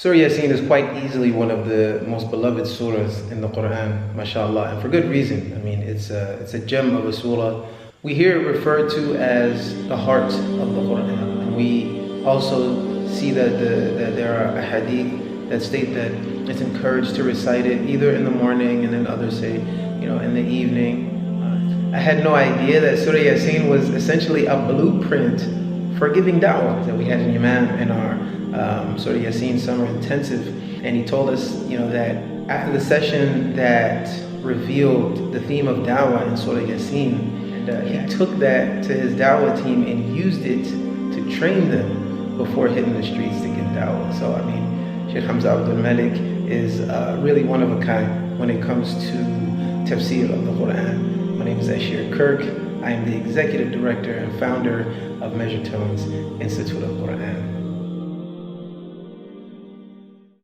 Surah Yaseen is quite easily one of the most beloved surahs in the Quran, mashallah, and for good reason. I mean, it's a gem of a surah. We hear it referred to as the heart of the Quran. And we also see that there are hadith that state that it's encouraged to recite it either in the morning, and then others say, in the evening. I had no idea that Surah Yaseen was essentially a blueprint for giving da'wah. That we had an imam in our Surah Yaseen summer intensive, and he told us, that after the session that revealed the theme of da'wah in Surah Yaseen, and he took that to his da'wah team and used it to train them before hitting the streets to give da'wah. So Sheikh Hamzah Abdul-Malik is really one of a kind when it comes to Tafsir of the Quran. My name is Ashir Kirk. I am the Executive Director and Founder of Measure Tones Institute of Quran.